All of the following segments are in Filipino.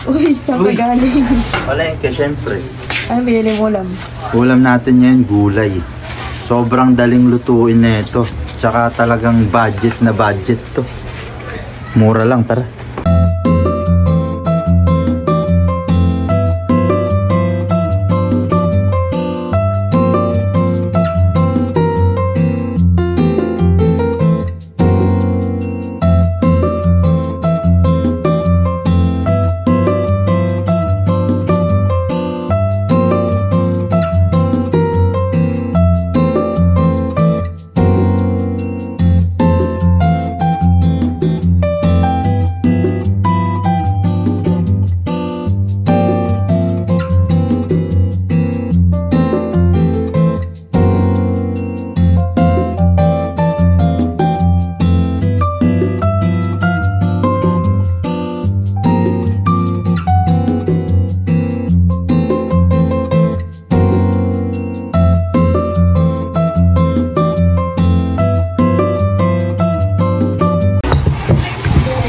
Uy, saan ka galing? Palengke, syempre. Ano binili mo ulam? Ulam natin ngayon, gulay. Sobrang daling lutuin na ito. Tsaka talagang budget na budget to. Mura lang, tara.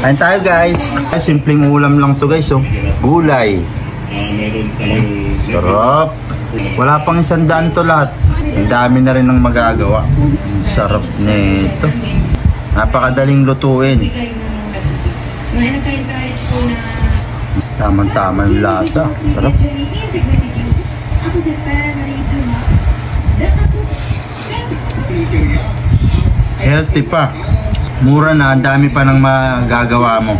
Kain tayo guys. Simpleng ulam lang to guys. Oh. Gulay. Sarap. Wala pang 100 to lahat. Ang dami na rin ng magagawa. Sarap nito. Napakadaling lutuin. Tamang-tama yung lasa. Sarap. Healthy pa. Mura na, ang dami pa ng magagawa mo.